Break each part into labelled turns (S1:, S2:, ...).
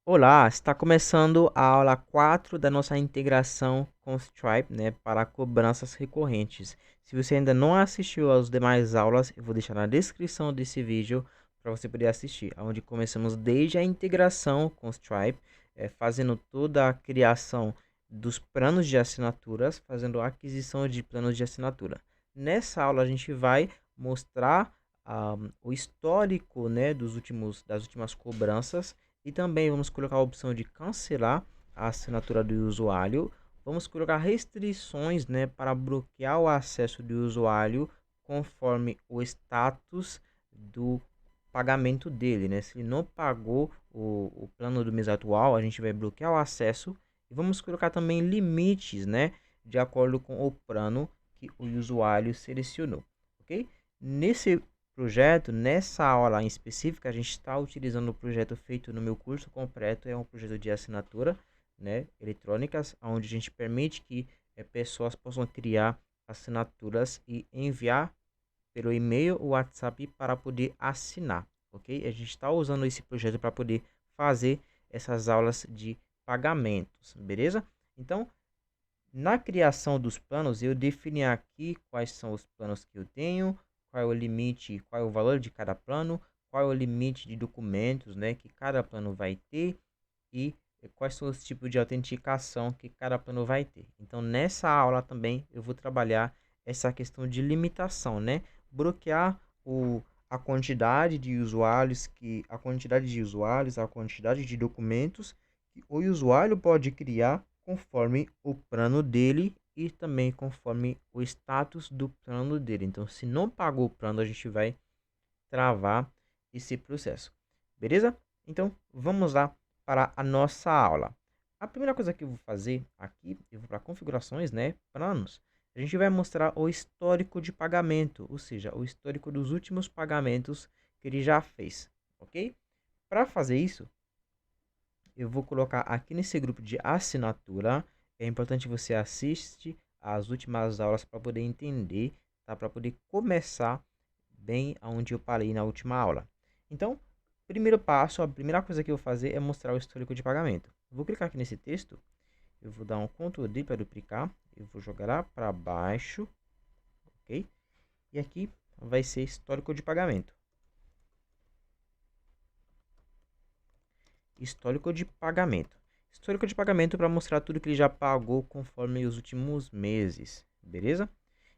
S1: Olá, está começando a aula 4 da nossa integração com Stripe, né, para cobranças recorrentes. Se você ainda não assistiu às demais aulas, eu vou deixar na descrição desse vídeo para você poder assistir, onde começamos desde a integração com Stripe, fazendo toda a criação dos planos de assinaturas, fazendo a aquisição de planos de assinatura. Nessa aula a gente vai mostrar o histórico, né, das últimas cobranças e também vamos colocar a opção de cancelar a assinatura do usuário. Vamos colocar restrições, né, para bloquear o acesso do usuário conforme o status do pagamento dele, né? Se ele não pagou o plano do mês atual, a gente vai bloquear o acesso e vamos colocar também limites, né, de acordo com o plano que o usuário selecionou, ok? Nesse projeto, nessa aula em específica, a gente está utilizando o projeto feito no meu curso completo, é um projeto de assinatura, né, eletrônicas, onde a gente permite que pessoas possam criar assinaturas e enviar pelo e-mail ou WhatsApp para poder assinar, ok? A gente está usando esse projeto para poder fazer essas aulas de pagamentos, beleza? Então, na criação dos planos, eu defini aqui quais são os planos que eu tenho, qual é o limite, qual é o valor de cada plano, qual é o limite de documentos, né, que cada plano vai ter e quais são os tipos de autenticação que cada plano vai ter. Então, nessa aula também eu vou trabalhar essa questão de limitação, né? Bloquear a quantidade de usuários a quantidade de documentos que o usuário pode criar conforme o plano dele e também conforme o status do plano dele. Então, se não pagou o plano, a gente vai travar esse processo. Beleza? Então, vamos lá para a nossa aula. A primeira coisa que eu vou fazer aqui, eu vou para configurações, né, planos. A gente vai mostrar o histórico de pagamento, ou seja, o histórico dos últimos pagamentos que ele já fez, ok? Para fazer isso, eu vou colocar aqui nesse grupo de assinatura. É importante você assistir as últimas aulas para poder entender, tá? Para poder começar bem aonde eu parei na última aula. Então, primeiro passo, a primeira coisa que eu vou fazer é mostrar o histórico de pagamento. Eu vou clicar aqui nesse texto, eu vou dar um Ctrl D para duplicar, eu vou jogar lá para baixo, ok? E aqui vai ser histórico de pagamento. Histórico de pagamento. Histórico de pagamento para mostrar tudo que ele já pagou conforme os últimos meses, beleza?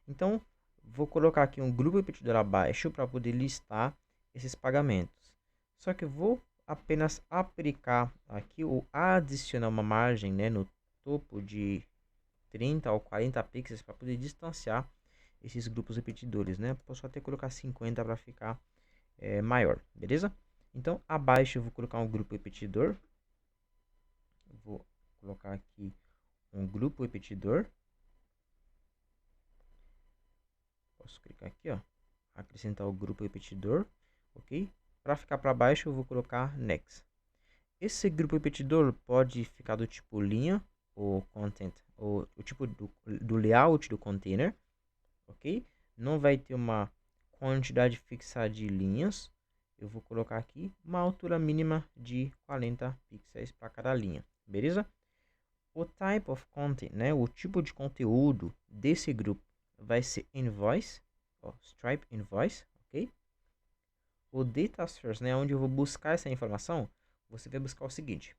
S1: Então, vou colocar aqui um grupo repetidor abaixo para poder listar esses pagamentos. Só que eu vou apenas aplicar aqui ou adicionar uma margem, né, no topo de 30 ou 40 pixels para poder distanciar esses grupos repetidores, né? Posso até colocar 50 para ficar maior, beleza? Então, abaixo eu vou colocar um grupo repetidor. Vou colocar aqui um grupo repetidor. Posso clicar aqui, ó, acrescentar o grupo repetidor, ok? Para ficar para baixo, eu vou colocar next. Esse grupo repetidor pode ficar do tipo linha ou content, ou o tipo do layout do container, ok? Não vai ter uma quantidade fixa de linhas. Eu vou colocar aqui uma altura mínima de 40 pixels para cada linha, beleza? O type of content, né, o tipo de conteúdo desse grupo vai ser invoice, ó, Stripe invoice, ok? O data source, né, onde eu vou buscar essa informação, você vai buscar o seguinte: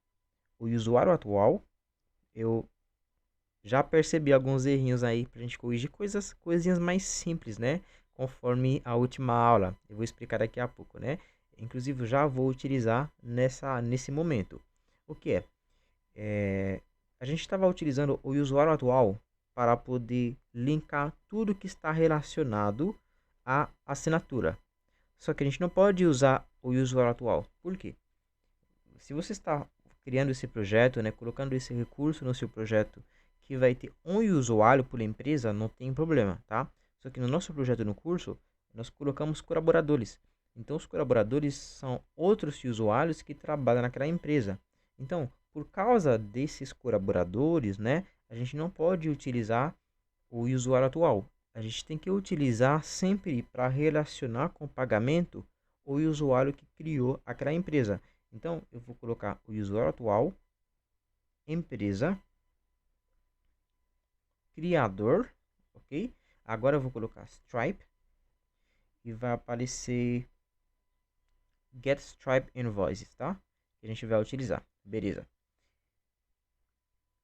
S1: o usuário atual. Eu já percebi alguns errinhos aí para a gente corrigir coisinhas mais simples, né? Conforme a última aula, eu vou explicar daqui a pouco, né? Inclusive, eu já vou utilizar nesse momento. O que a gente estava utilizando o usuário atual para poder linkar tudo que está relacionado à assinatura. Só que a gente não pode usar o usuário atual. Por quê? Se você está criando esse projeto, né, colocando esse recurso no seu projeto que vai ter um usuário por empresa, não tem problema, tá? Só que no nosso projeto no curso, nós colocamos colaboradores. Então, os colaboradores são outros usuários que trabalham naquela empresa. Então, por causa desses colaboradores, né, a gente não pode utilizar o usuário atual. A gente tem que utilizar sempre para relacionar com o pagamento o usuário que criou aquela empresa. Então, eu vou colocar o usuário atual, empresa, criador, ok? Agora eu vou colocar Stripe e vai aparecer Get Stripe Invoices, tá? Que a gente vai utilizar, beleza.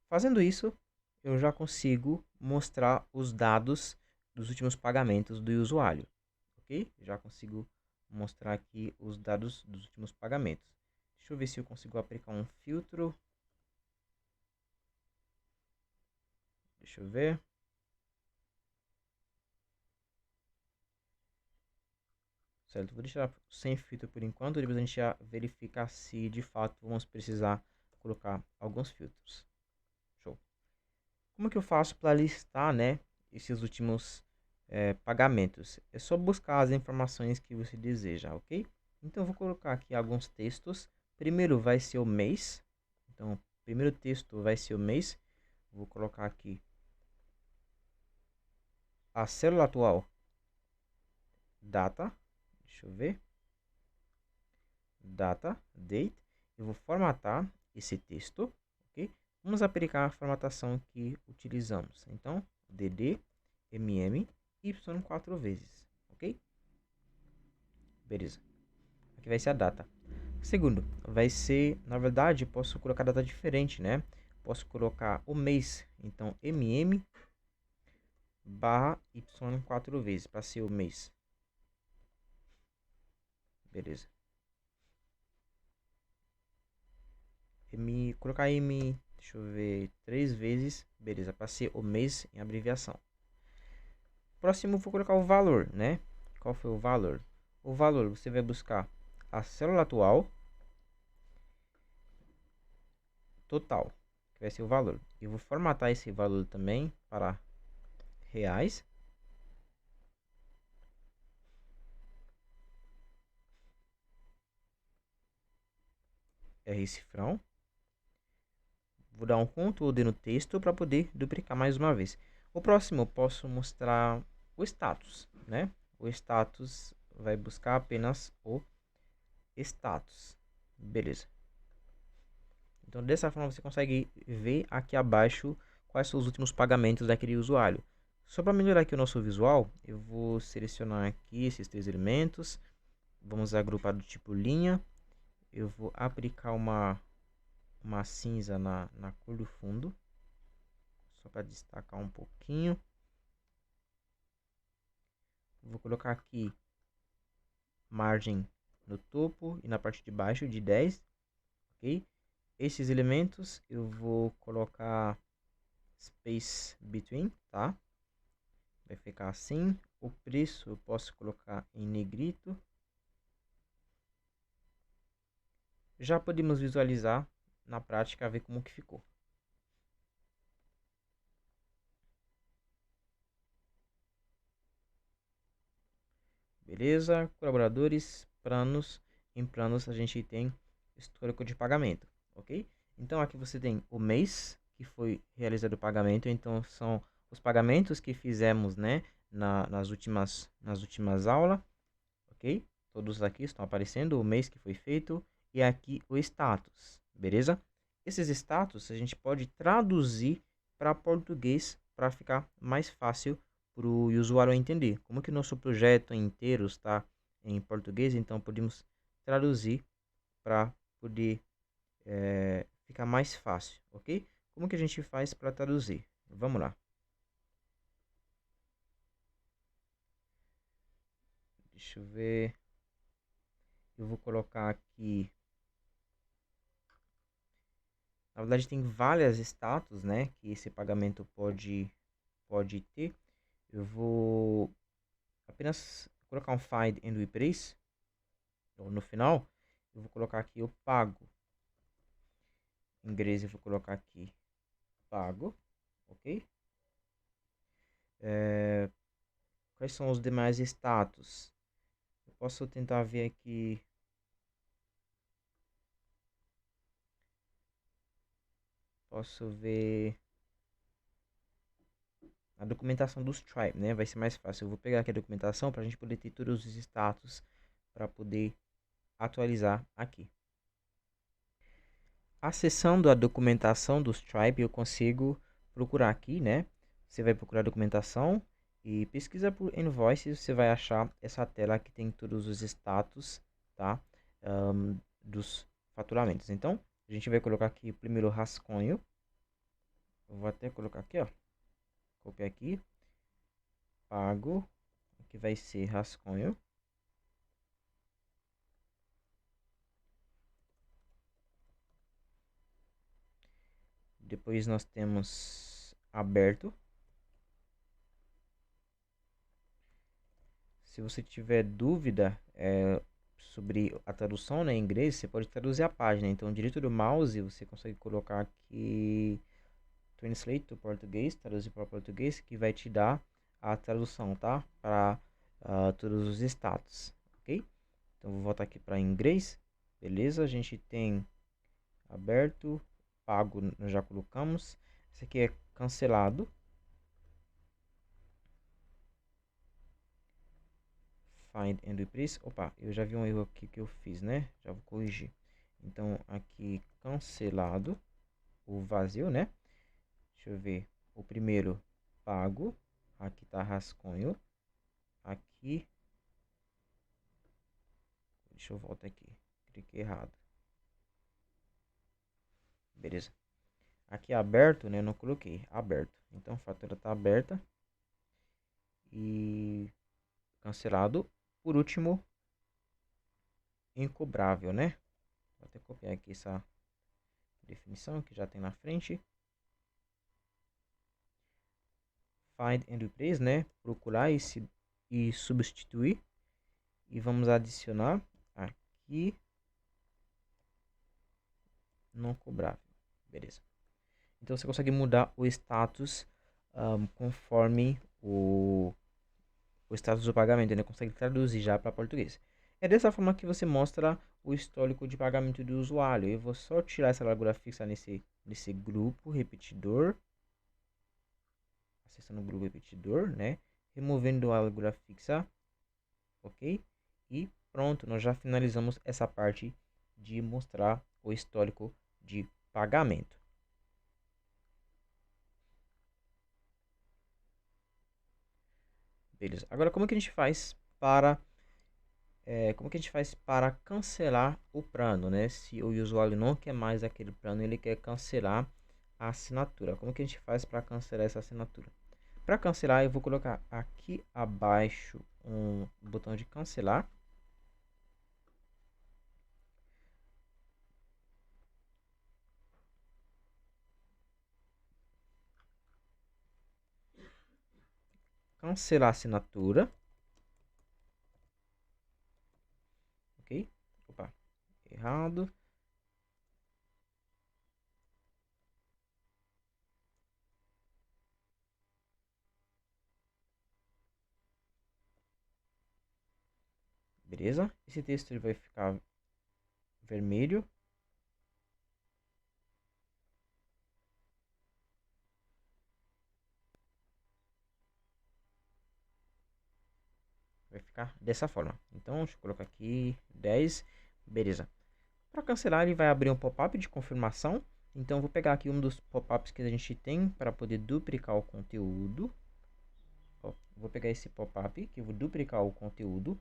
S1: Fazendo isso, eu já consigo mostrar os dados dos últimos pagamentos do usuário, ok? Já consigo mostrar aqui os dados dos últimos pagamentos. Deixa eu ver se eu consigo aplicar um filtro. Deixa eu ver. Certo, vou deixar sem filtro por enquanto, depois a gente já verifica se de fato vamos precisar colocar alguns filtros. Show. Como que eu faço para listar, né, esses últimos pagamentos? É só buscar as informações que você deseja, ok? Então eu vou colocar aqui alguns textos. Primeiro vai ser o mês. Então, o primeiro texto vai ser o mês. Vou colocar aqui a célula atual, data. Deixa eu ver. Data, date. Eu vou formatar esse texto, ok? Vamos aplicar a formatação que utilizamos. Então, dd, mm, y 4 vezes, ok? Beleza. Aqui vai ser a data. Segundo, vai ser, na verdade, posso colocar data diferente, né? Posso colocar o mês, então mm barra y 4 vezes, para ser o mês. Beleza. Colocar M, deixa eu ver, 3 vezes, beleza, para ser o mês em abreviação. Próximo, vou colocar o valor, né? Qual foi o valor? O valor, você vai buscar a célula atual, total, que vai ser o valor. Eu vou formatar esse valor também para reais. R cifrão. Vou dar um Ctrl D no texto para poder duplicar mais uma vez. O próximo eu posso mostrar o status, né? O status vai buscar apenas o status. Beleza. Então dessa forma você consegue ver aqui abaixo quais são os últimos pagamentos daquele usuário. Só para melhorar aqui o nosso visual, eu vou selecionar aqui esses 3 elementos. Vamos agrupar do tipo linha. Eu vou aplicar uma cinza na cor do fundo, só para destacar um pouquinho. Vou colocar aqui margem no topo e na parte de baixo de 10, ok? Esses elementos eu vou colocar space between, tá? Vai ficar assim. O preço eu posso colocar em negrito. Já podemos visualizar na prática, ver como que ficou. Beleza? Colaboradores, planos. Em planos a gente tem histórico de pagamento, ok? Então aqui você tem o mês que foi realizado o pagamento. Então são os pagamentos que fizemos, né, nas últimas aulas, ok? Todos aqui estão aparecendo o mês que foi feito e aqui o status, beleza? Esses status a gente pode traduzir para português para ficar mais fácil para o usuário entender. Como que o nosso projeto inteiro está em português, então podemos traduzir para poder ficar mais fácil, ok? Como que a gente faz para traduzir? Vamos lá. Deixa eu ver. Eu vou colocar aqui. Na verdade tem várias status, né, que esse pagamento pode ter. Eu vou apenas colocar um find and replace no final. Eu vou colocar aqui o pago. Em inglês eu vou colocar aqui pago, ok? Quais são os demais status? Eu posso tentar ver aqui. Posso ver a documentação do Stripe, né? Vai ser mais fácil. Eu vou pegar aqui a documentação para a gente poder ter todos os status para poder atualizar aqui. Acessando a documentação do Stripe, eu consigo procurar aqui, né? Você vai procurar documentação e pesquisa por invoices, você vai achar essa tela que tem todos os status, tá? Dos faturamentos. Então, a gente vai colocar aqui o primeiro rascunho. Eu vou até colocar aqui, ó. Copiar aqui. Pago. Aqui vai ser rascunho. Depois nós temos aberto. Se você tiver dúvida sobre a tradução, né, em inglês, você pode traduzir a página. Então, direito do mouse, você consegue colocar aqui Translate to português, traduzir para português, que vai te dar a tradução, tá? Para todos os status, ok? Então, vou voltar aqui para inglês. Beleza? A gente tem aberto, pago, nós já colocamos. Esse aqui é cancelado. Find and replace. Opa, eu já vi um erro aqui que eu fiz, né? Já vou corrigir. Então, aqui cancelado, o vazio, né? Deixa eu ver. O primeiro pago. Aqui tá rascunho. Aqui. Deixa eu voltar aqui. Cliquei errado. Beleza. Aqui aberto, né? Eu não coloquei. Aberto. Então, a fatura tá aberta. E cancelado. Por último, incobrável, né? Vou até copiar aqui essa definição que já tem na frente. Find and replace, né? Procurar e substituir. E vamos adicionar aqui não cobrável. Beleza. Então você consegue mudar o status conforme o status do pagamento, né? Consegue traduzir já para português. É dessa forma que você mostra o histórico de pagamento do usuário. Eu vou só tirar essa largura fixa nesse grupo repetidor. Acessando o grupo repetidor, né? Removendo a largura fixa. Ok? E pronto, nós já finalizamos essa parte de mostrar o histórico de pagamento. Beleza. Agora, como que a gente faz para cancelar o plano, né? Se o usuário não quer mais aquele plano, ele quer cancelar a assinatura. Como que a gente faz para cancelar essa assinatura? Para cancelar, eu vou colocar aqui abaixo um botão de cancelar. Cancelar a assinatura. Ok? Opa, errado. Beleza? Esse texto ele vai ficar vermelho. Vai ficar dessa forma. Então, deixa eu colocar aqui 10. Beleza. Para cancelar, ele vai abrir um pop-up de confirmação. Então, eu vou pegar aqui um dos pop-ups que a gente tem para poder duplicar o conteúdo. Ó, vou pegar esse pop-up que eu vou duplicar o conteúdo.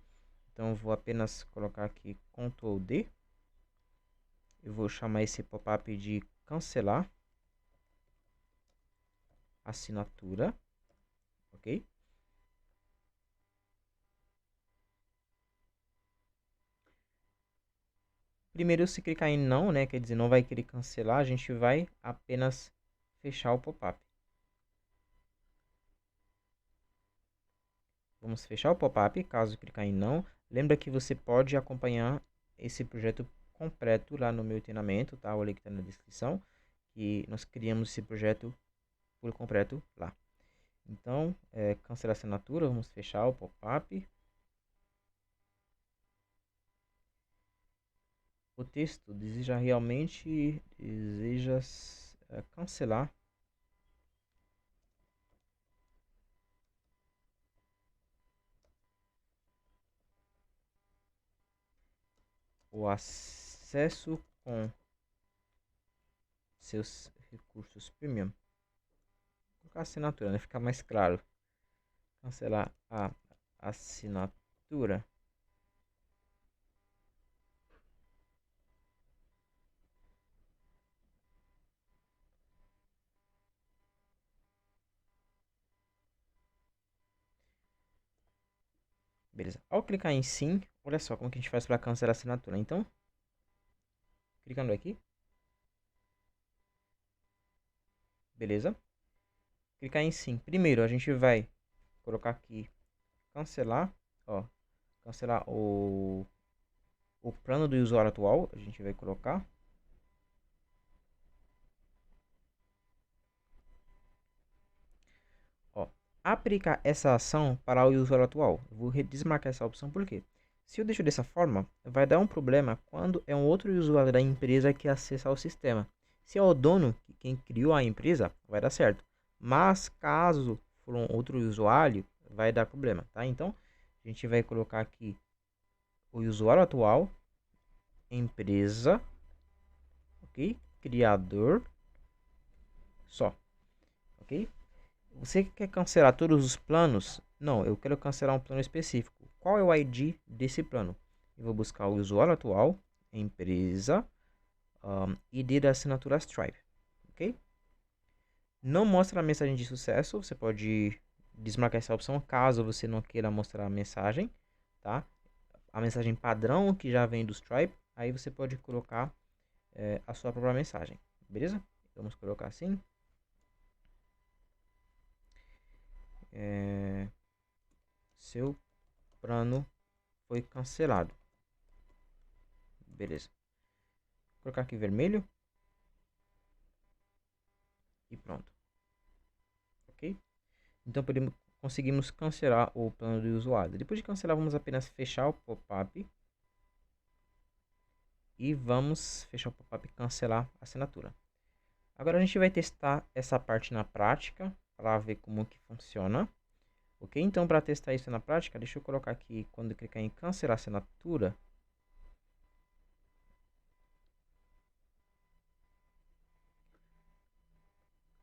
S1: Então, eu vou apenas colocar aqui Ctrl D. Eu vou chamar esse pop-up de cancelar assinatura. Ok? Primeiro, se clicar em não, né, quer dizer, não vai querer cancelar, a gente vai apenas fechar o pop-up. Vamos fechar o pop-up, caso clicar em não. Lembra que você pode acompanhar esse projeto completo lá no meu treinamento, tá? O link está na descrição. E nós criamos esse projeto por completo lá. Então, cancelar a assinatura, vamos fechar o pop-up. O texto deseja cancelar o acesso com seus recursos premium. Vou colocar assinatura, né? Ficar mais claro. Cancelar a assinatura. Beleza. Ao clicar em sim, olha só como que a gente faz para cancelar a assinatura. Então, clicando aqui. Beleza. Clicar em sim. Primeiro, a gente vai colocar aqui cancelar. Ó, cancelar o plano do usuário atual. A gente vai colocar. Ó, aplicar essa ação para o usuário atual. Eu vou desmarcar essa opção porque se eu deixo dessa forma, vai dar um problema quando é um outro usuário da empresa que acessa o sistema. Se é o dono, quem criou a empresa, vai dar certo. Mas caso for um outro usuário, vai dar problema, tá? Então, a gente vai colocar aqui o usuário atual, empresa, ok? Criador, só, ok? Você quer cancelar todos os planos? Não, eu quero cancelar um plano específico. Qual é o ID desse plano? Eu vou buscar o usuário atual, empresa, ID da assinatura Stripe, ok? Não mostra a mensagem de sucesso, você pode desmarcar essa opção caso você não queira mostrar a mensagem, tá? A mensagem padrão que já vem do Stripe, aí você pode colocar a sua própria mensagem, beleza? Vamos colocar assim. Seu plano foi cancelado. Beleza. Vou colocar aqui vermelho. E pronto. Ok? Então conseguimos cancelar o plano do usuário. Depois de cancelar, vamos apenas fechar o pop-up. E vamos fechar o pop-up e cancelar a assinatura. Agora a gente vai testar essa parte na prática para ver como que funciona. Ok? Então para testar isso na prática, deixa eu colocar aqui quando clicar em cancelar assinatura.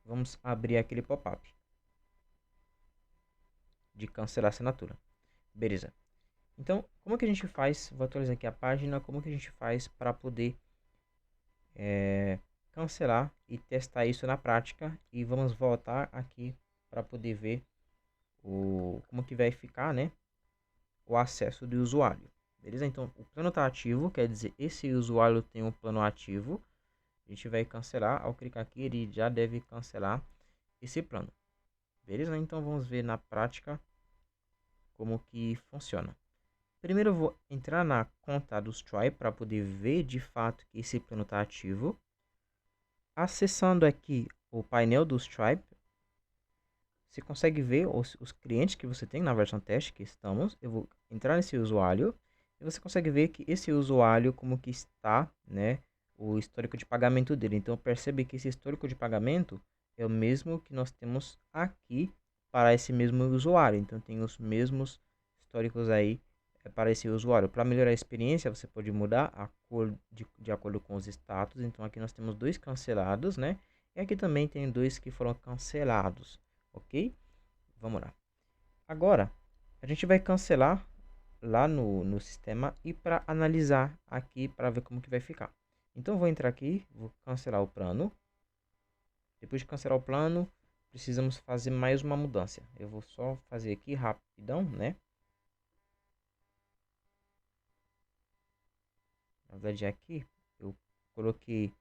S1: Vamos abrir aquele pop-up de cancelar assinatura. Beleza. Então, como que a gente faz? Vou atualizar aqui a página. Como que a gente faz para poder cancelar e testar isso na prática? E vamos voltar aqui para poder ver como que vai ficar, né? O acesso do usuário. Beleza? Então, o plano está ativo, quer dizer, esse usuário tem um plano ativo. A gente vai cancelar. Ao clicar aqui, ele já deve cancelar esse plano. Beleza? Então, vamos ver na prática como que funciona. Primeiro eu vou entrar na conta do Stripe para poder ver de fato que esse plano está ativo. Acessando aqui o painel do Stripe, você consegue ver os clientes que você tem na versão teste que estamos. Eu vou entrar nesse usuário e você consegue ver que esse usuário como que está, né, o histórico de pagamento dele. Então percebe que esse histórico de pagamento é o mesmo que nós temos aqui para esse mesmo usuário. Então tem os mesmos históricos aí para esse usuário. Para melhorar a experiência, você pode mudar a cor de acordo com os status. Então aqui nós temos dois cancelados, né? E aqui também tem dois que foram cancelados, ok? Vamos lá. Agora, a gente vai cancelar lá no sistema e para analisar aqui para ver como que vai ficar. Então eu vou entrar aqui, vou cancelar o plano. Depois de cancelar o plano, precisamos fazer mais uma mudança. Eu vou só fazer aqui rapidão, né? Na verdade aqui eu coloquei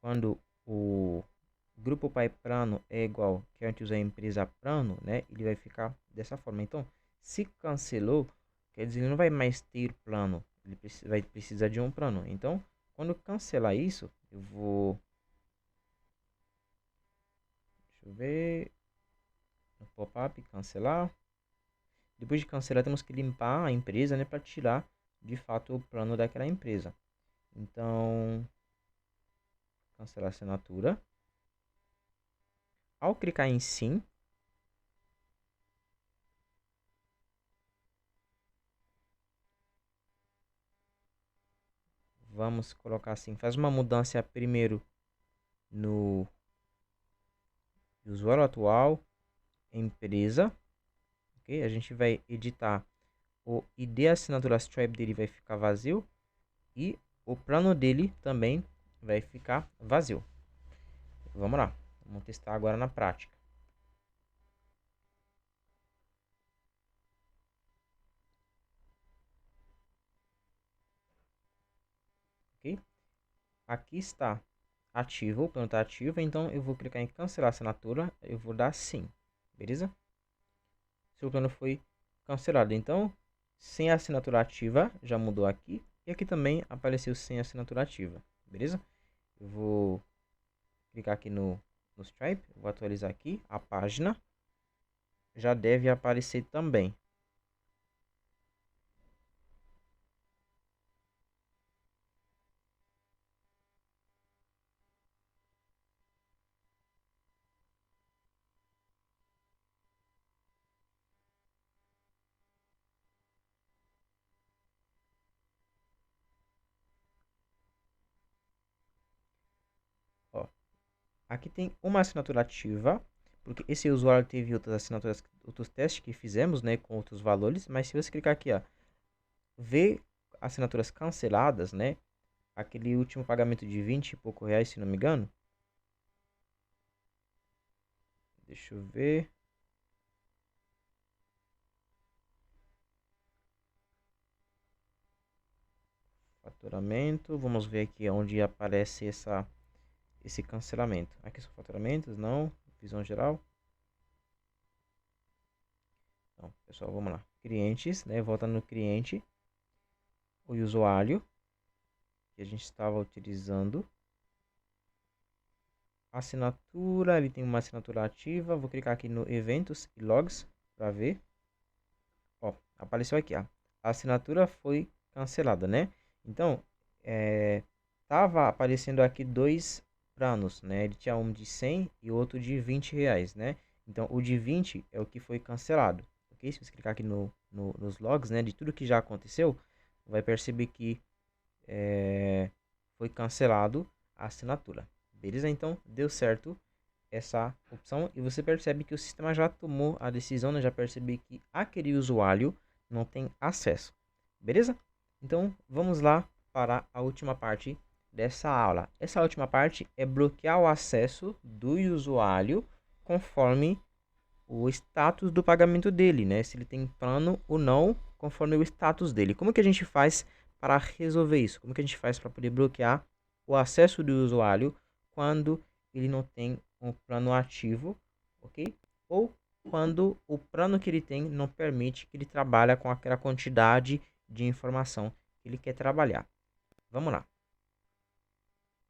S1: quando o grupo pai plano é igual que antes a empresa plano, né? Ele vai ficar dessa forma. Então, se cancelou, quer dizer, ele não vai mais ter plano. Ele vai precisar de um plano. Então, quando cancelar isso, eu vou... Deixa eu ver... No pop-up, cancelar. Depois de cancelar, temos que limpar a empresa, né? Para tirar, de fato, o plano daquela empresa. Então, cancelar a assinatura. Ao clicar em sim, vamos colocar assim, faz uma mudança primeiro no usuário atual, empresa, ok? A gente vai editar o ID assinatura Stripe dele vai ficar vazio e o plano dele também vai ficar vazio. Vamos lá, vamos testar agora na prática. Ok? Aqui está ativo, o plano está ativo, então eu vou clicar em cancelar a assinatura, eu vou dar sim, beleza? Seu plano foi cancelado, então sem assinatura ativa já mudou aqui e aqui também apareceu sem assinatura ativa, beleza? Eu vou clicar aqui no Stripe, vou atualizar aqui a página, já deve aparecer também. Ó, aqui tem uma assinatura ativa, porque esse usuário teve outras assinaturas, outros testes que fizemos, né, com outros valores, mas se você clicar aqui, ó, ver assinaturas canceladas, né, aquele último pagamento de 20 e pouco reais, se não me engano. Deixa eu ver. Faturamento, vamos ver aqui onde aparece esse cancelamento. Aqui são faturamentos, não, visão geral. Então, pessoal, vamos lá. Clientes, né? Volta no cliente. O usuário que a gente estava utilizando. Assinatura, ele tem uma assinatura ativa. Vou clicar aqui no eventos e logs para ver. Ó, apareceu aqui, ó. A assinatura foi cancelada, né? Então, tava aparecendo aqui dois planos, né? Ele tinha um de 100 e outro de 20 reais, né? Então, o de 20 é o que foi cancelado, ok? Se você clicar aqui nos logs, né? De tudo que já aconteceu, vai perceber que foi cancelado a assinatura. Beleza? Então, deu certo essa opção e você percebe que o sistema já tomou a decisão, né? Já percebi que aquele usuário não tem acesso. Beleza? Então, vamos lá para a última parte dessa aula. Essa última parte é bloquear o acesso do usuário conforme o status do pagamento dele, né? Se ele tem plano ou não, conforme o status dele. Como que a gente faz para resolver isso? Como que a gente faz para poder bloquear o acesso do usuário quando ele não tem um plano ativo, ok? Ou quando o plano que ele tem não permite que ele trabalhe com aquela quantidade de informação que ele quer trabalhar. Vamos lá.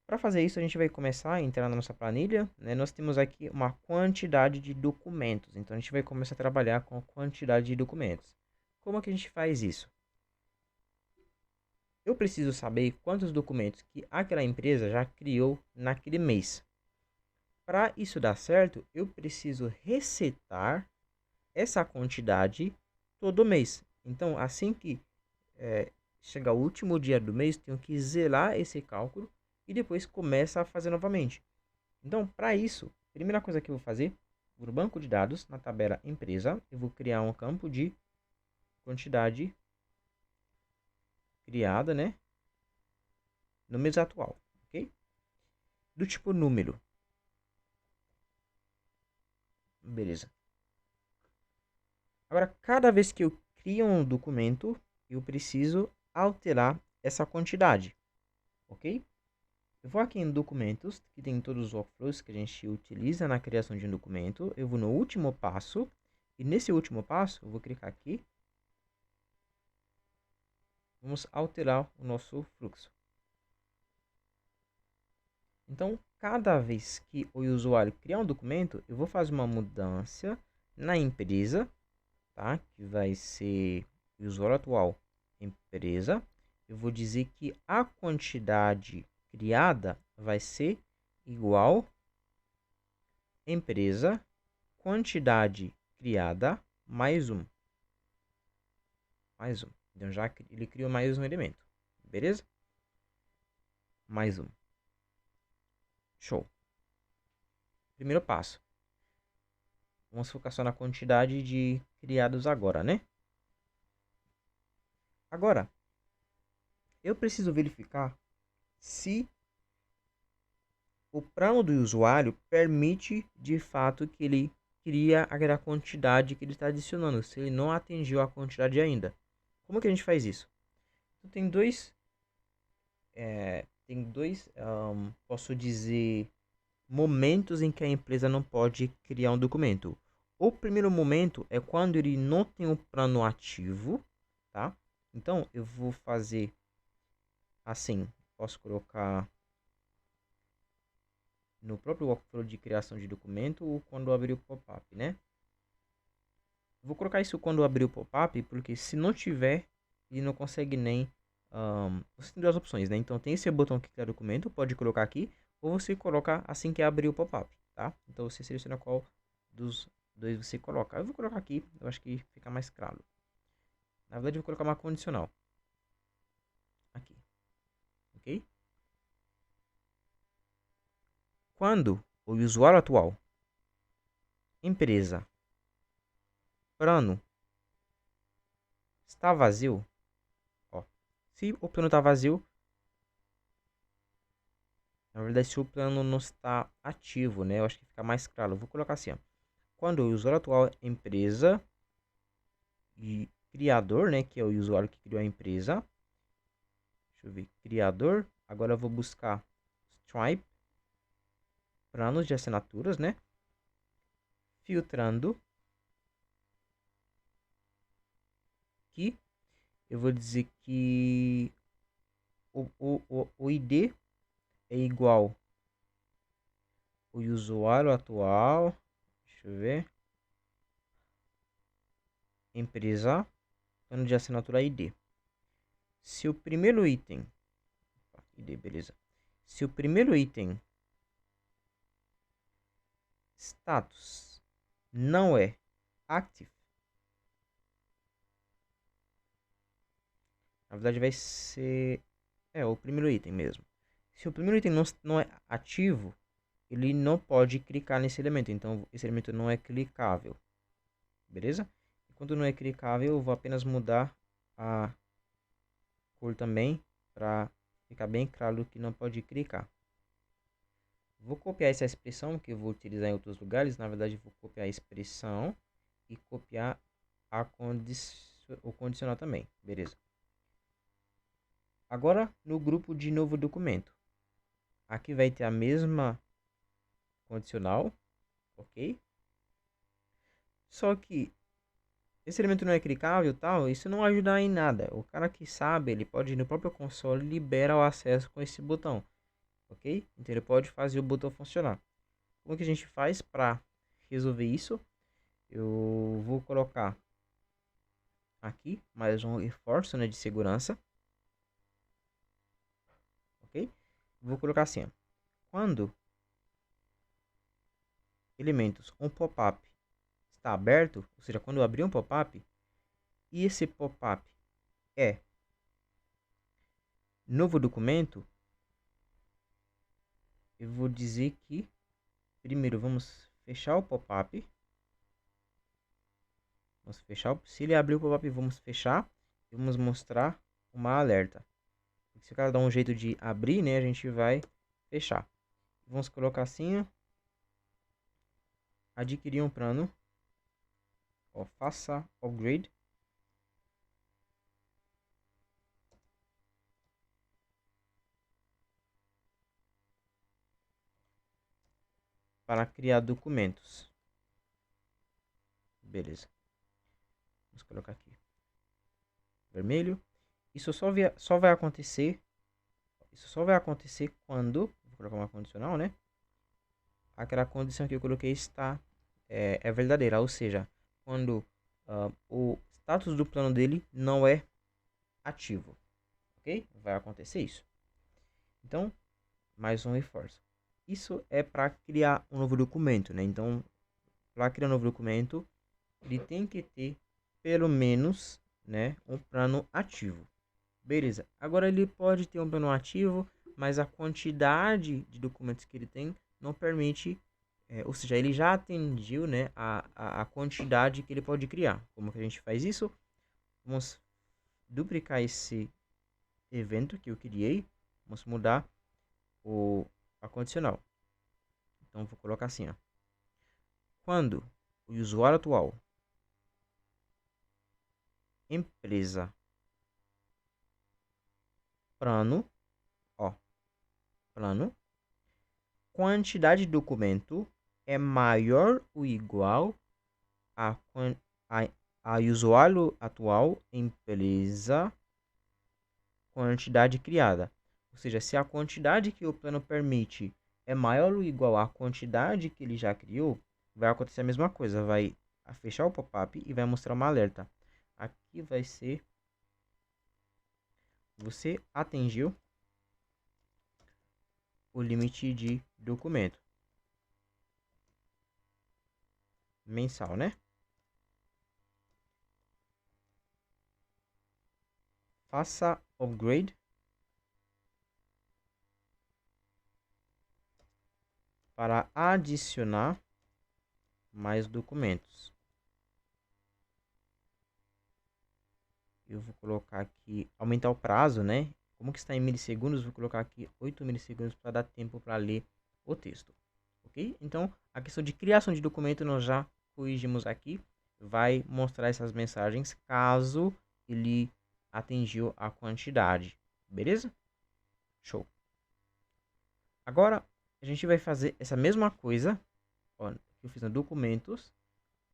S1: Para fazer isso, a gente vai começar a entrar na nossa planilha, né? Nós temos aqui uma quantidade de documentos. Então, a gente vai começar a trabalhar com a quantidade de documentos. Como é que a gente faz isso? Eu preciso saber quantos documentos que aquela empresa já criou naquele mês. Para isso dar certo, eu preciso resetar essa quantidade todo mês. Então, assim que chegar o último dia do mês, tenho que zerar esse cálculo e depois começa a fazer novamente. Então, para isso, a primeira coisa que eu vou fazer, no banco de dados, na tabela empresa, eu vou criar um campo de quantidade criada, né, no mês atual, ok? Do tipo número. Beleza. Agora, cada vez que eu crio um documento, eu preciso alterar essa quantidade, ok? Eu vou aqui em documentos, que tem todos os workflows que a gente utiliza na criação de um documento. Eu vou no último passo, e nesse último passo, eu vou clicar aqui. Vamos alterar o nosso fluxo. Então, cada vez que o usuário criar um documento, eu vou fazer uma mudança na empresa, tá? Que vai ser o usuário atual, empresa. Eu vou dizer que a quantidade criada vai ser igual empresa, quantidade criada, mais um. Mais um. Então, já ele criou mais um elemento. Beleza? Mais um. Show. primeiro passo. Vamos focar só na quantidade de criados agora, né? Agora, eu preciso verificar se o plano do usuário permite de fato que ele cria aquela quantidade que ele está adicionando, se ele não atingiu a quantidade ainda. Como que a gente faz isso? Então, posso dizer, momentos em que a empresa não pode criar um documento. O primeiro momento é quando ele não tem um plano ativo, tá? Então, eu vou fazer assim, posso colocar no próprio workflow de criação de documento ou quando abrir o pop-up, né? Vou colocar isso quando abrir o pop-up, porque se não tiver, ele não consegue nem... você tem duas opções, né? Então tem esse botão que criar documento, pode colocar aqui, ou você coloca assim que abrir o pop-up, tá? Então você seleciona qual dos dois você coloca. Eu vou colocar aqui, eu acho que fica mais claro. Na verdade eu vou colocar uma condicional. Aqui, ok? Quando o usuário atual, empresa, plano, está vazio, ó, se o plano está vazio, na verdade se o plano não está ativo, né, eu acho que fica mais claro, eu vou colocar assim, ó, quando o usuário atual, empresa e criador, né, que é o usuário que criou a empresa, deixa eu ver, criador, agora eu vou buscar Stripe, planos de assinaturas, né, filtrando, aqui, eu vou dizer que o ID é igual o usuário atual, deixa eu ver, empresa, plano de assinatura ID. Se o primeiro item, ID, beleza. Se o primeiro item, status, não é active, na verdade vai ser, o primeiro item mesmo. Se o primeiro item não é ativo, ele não pode clicar nesse elemento, então esse elemento não é clicável, beleza? Quando não é clicável, eu vou apenas mudar a cor também, para ficar bem claro que não pode clicar. Vou copiar essa expressão que eu vou utilizar em outros lugares, na verdade vou copiar a expressão e copiar o condicional também, beleza? Agora no grupo de novo documento, aqui vai ter a mesma condicional, ok? Só que esse elemento não é clicável, tal, isso não ajuda em nada. O cara que sabe, ele pode ir no próprio console e libera o acesso com esse botão, ok? Então ele pode fazer o botão funcionar. Como que a gente faz para resolver isso? Eu vou colocar aqui mais um reforço, né, de segurança, ok? Vou colocar assim, ó. Quando elementos um pop-up está aberto, ou seja, quando eu abrir um pop-up e esse pop-up é novo documento, eu vou dizer que primeiro vamos fechar o pop-up. Vamos fechar. Se ele abrir o pop-up, vamos fechar e vamos mostrar uma alerta. Se o cara dá um jeito de abrir, né, a gente vai fechar. Vamos colocar assim, ó. Adquirir um plano, ó, faça upgrade para criar documentos. Beleza. Vamos colocar aqui vermelho. Isso só vai acontecer. Isso só vai acontecer quando, vou colocar uma condicional, né? Aquela condição que eu coloquei está é verdadeira, ou seja, quando o status do plano dele não é ativo, ok? Vai acontecer isso. Então, mais um reforço. Isso é para criar um novo documento, né? Então, para criar um novo documento, ele tem que ter pelo menos, né, um plano ativo. Beleza. Agora ele pode ter um plano ativo, mas a quantidade de documentos que ele tem não permite ou seja, ele já atingiu, né, a quantidade que ele pode criar. Como que a gente faz isso? Vamos duplicar esse evento que eu criei. Vamos mudar a condicional. Então, vou colocar assim, ó. Quando o usuário atual, empresa, plano, ó, plano, quantidade de documento é maior ou igual a, a usuário atual, empresa, quantidade criada. Ou seja, se a quantidade que o plano permite é maior ou igual à quantidade que ele já criou, vai acontecer a mesma coisa. Vai fechar o pop-up e vai mostrar uma alerta. Aqui vai ser: você atingiu o limite de documento mensal, né? Faça upgrade para adicionar mais documentos. Eu vou colocar aqui, aumentar o prazo, né? Como que está em milissegundos, vou colocar aqui 8 milissegundos para dar tempo para ler o texto. Ok? Então, a questão de criação de documento nós já corrigimos aqui. Vai mostrar essas mensagens caso ele atingiu a quantidade. Beleza? Show. Agora, a gente vai fazer essa mesma coisa, ó, que eu fiz no documentos,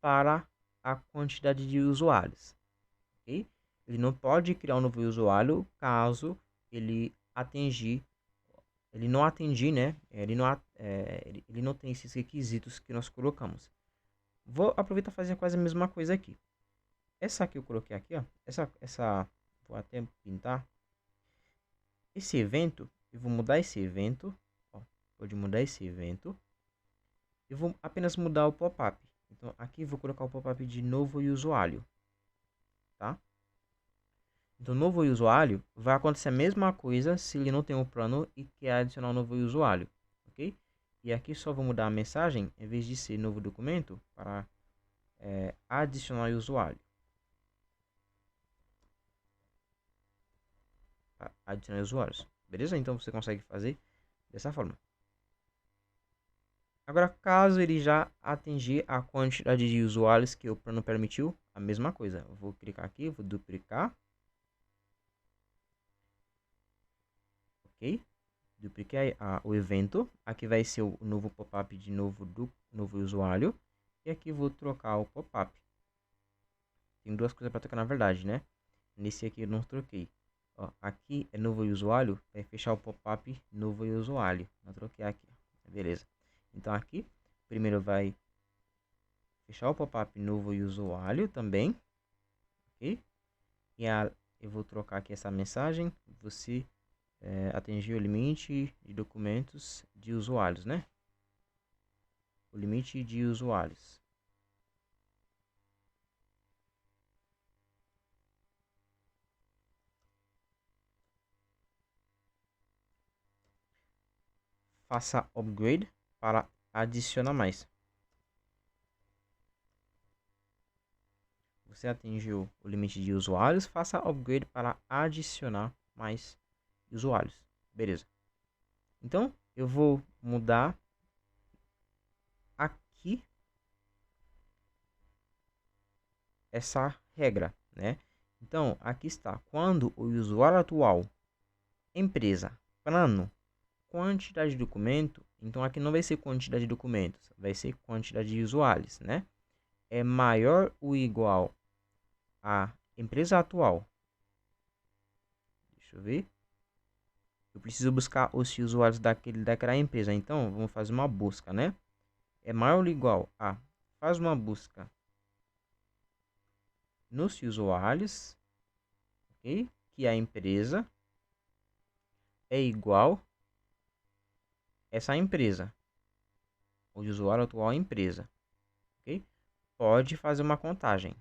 S1: para a quantidade de usuários. Ok? Ele não pode criar um novo usuário caso ele não atingir, né? Ele não tem esses requisitos que nós colocamos. Vou aproveitar e fazer quase a mesma coisa aqui. Essa aqui eu coloquei aqui, ó. Vou até pintar. Esse evento, eu vou mudar esse evento. Ó, pode mudar esse evento. Eu vou apenas mudar o pop-up. Então, aqui vou colocar o pop-up de novo usuário. Tá? Então, novo usuário, vai acontecer a mesma coisa se ele não tem um plano e quer adicionar um novo usuário, ok? E aqui só vou mudar a mensagem, em vez de ser novo documento, para adicionar usuário. Adicionar usuários, beleza? Então, você consegue fazer dessa forma. Agora, caso ele já atingir a quantidade de usuários que o plano permitiu, a mesma coisa. Eu vou clicar aqui, vou duplicar. Ok? Dupliquei o evento. Aqui vai ser o novo pop-up de novo do novo usuário. E aqui vou trocar o pop-up. Tem duas coisas para trocar na verdade, né? Nesse aqui eu não troquei. Ó, aqui é novo usuário. Vai fechar o pop-up novo usuário. Não troquei aqui. Beleza. Então aqui, primeiro vai fechar o pop-up novo usuário também. Ok? E eu vou trocar aqui essa mensagem. Você atingir o limite de documentos de usuários, né? O limite de usuários. Faça upgrade para adicionar mais. Você atingiu o limite de usuários, faça upgrade para adicionar mais usuários. Beleza. Então, eu vou mudar aqui essa regra, né? Então, aqui está. Quando o usuário atual, empresa, plano, quantidade de documento, então aqui não vai ser quantidade de documentos, vai ser quantidade de usuários, né? É maior ou igual a empresa atual. Deixa eu ver. Eu preciso buscar os usuários daquela empresa. Então, vamos fazer uma busca, né? É maior ou igual a... Faz uma busca nos usuários, ok? Que a empresa é igual essa empresa. O usuário atual é empresa, ok? Pode fazer uma contagem.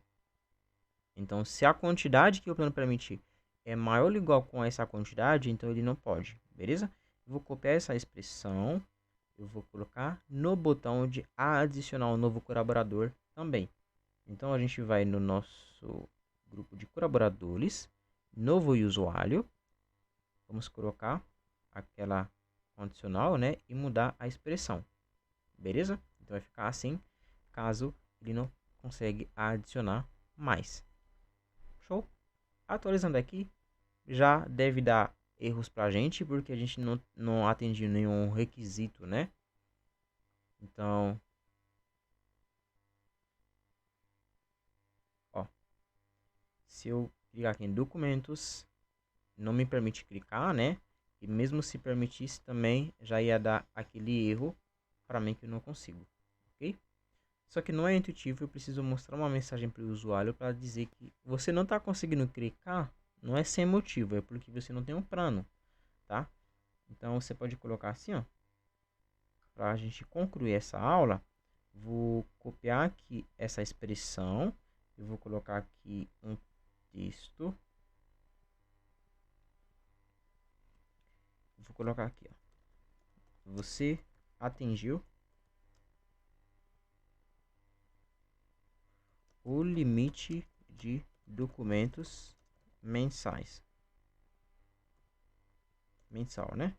S1: Então, se a quantidade que o plano permitir é maior ou igual com essa quantidade, então ele não pode, beleza? Vou copiar essa expressão, eu vou colocar no botão de adicionar um novo colaborador também. Então a gente vai no nosso grupo de colaboradores, novo usuário, vamos colocar aquela condicional, né, e mudar a expressão. Beleza? Então vai ficar assim, caso ele não consegue adicionar mais. Show? Atualizando aqui, já deve dar erros pra gente, porque a gente não atendia nenhum requisito, né? Então, ó, se eu clicar aqui em documentos, não me permite clicar, né? E mesmo se permitisse também, já ia dar aquele erro para mim que eu não consigo, ok? Só que não é intuitivo, eu preciso mostrar uma mensagem para o usuário para dizer que você não está conseguindo clicar, não é sem motivo, é porque você não tem um plano, tá? Então você pode colocar assim, ó, para a gente concluir essa aula, vou copiar aqui essa expressão, eu vou colocar aqui um texto, vou colocar aqui, ó, você atingiu o limite de documentos mensais. Mensal, né?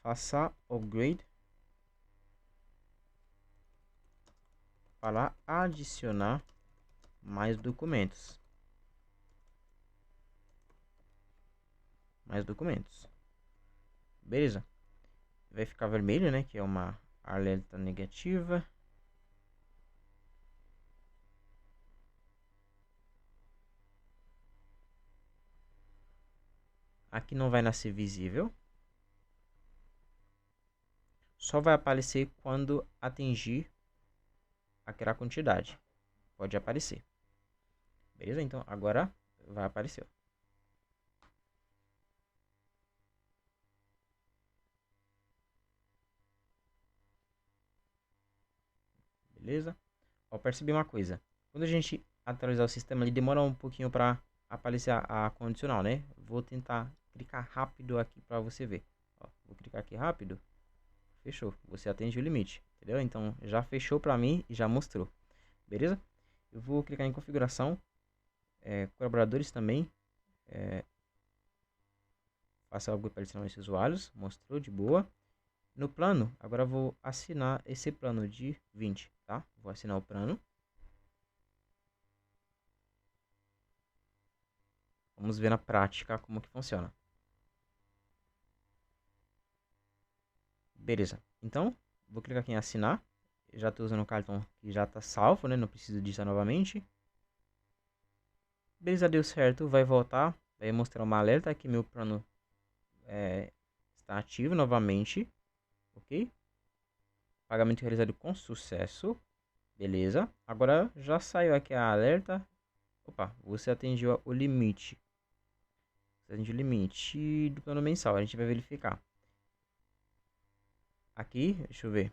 S1: Faça upgrade para adicionar mais documentos. Mais documentos. Beleza? Vai ficar vermelho, né? Que é uma alerta negativa. Aqui não vai nascer visível. Só vai aparecer quando atingir aquela quantidade. Pode aparecer. Beleza? Então agora vai aparecer. Beleza? Ó, percebi uma coisa. Quando a gente atualizar o sistema, ele demora um pouquinho para aparecer a condicional, né? Vou tentar clicar rápido aqui para você ver. Ó, vou clicar aqui rápido. Fechou. Você atende o limite, entendeu? Então já fechou para mim e já mostrou. Beleza? Eu vou clicar em configuração. Colaboradores também. Faça algo para adicionar esses usuários. Mostrou de boa. No plano, agora eu vou assinar esse plano de 20, tá? Vou assinar o plano. Vamos ver na prática como que funciona. Beleza. Então, vou clicar aqui em assinar. Eu já estou usando o cartão que já está salvo, né? Não preciso disso novamente. Beleza, deu certo. Vai voltar. Vai mostrar uma alerta que meu plano está ativo novamente. Ok? Pagamento realizado com sucesso. Beleza. Agora já saiu aqui a alerta. Opa, você atingiu o limite. Você atingiu o limite do plano mensal. A gente vai verificar. Aqui, deixa eu ver.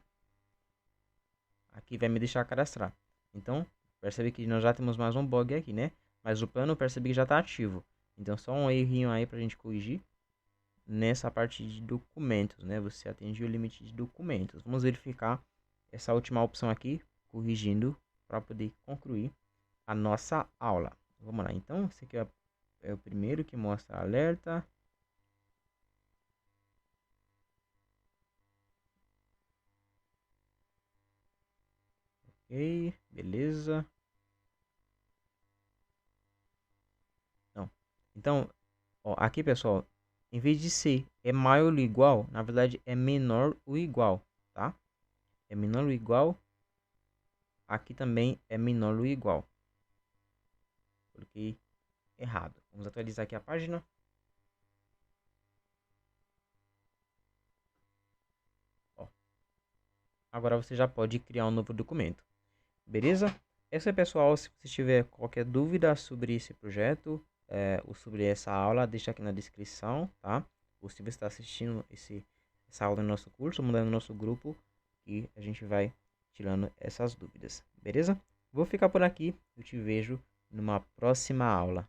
S1: Aqui vai me deixar cadastrar. Então, percebe que nós já temos mais um bug aqui, né? Mas o plano percebe que já está ativo. Então, só um errinho aí para a gente corrigir. Nessa parte de documentos, né? Você atingiu o limite de documentos. Vamos verificar essa última opção aqui, corrigindo, para poder concluir a nossa aula. Vamos lá, então, esse aqui é o primeiro que mostra alerta. Ok, beleza. Não. Então, ó, aqui, pessoal, em vez de ser é maior ou igual, na verdade é menor ou igual, tá? É menor ou igual. Aqui também é menor ou igual. Coloquei errado. Vamos atualizar aqui a página. Ó. Agora você já pode criar um novo documento. Beleza? É isso aí, pessoal. Se você tiver qualquer dúvida sobre esse projeto ou sobre essa aula, deixa aqui na descrição, tá? Ou se você está assistindo essa aula no nosso curso, manda no nosso grupo e a gente vai tirando essas dúvidas. Beleza? Vou ficar por aqui. Eu te vejo numa próxima aula.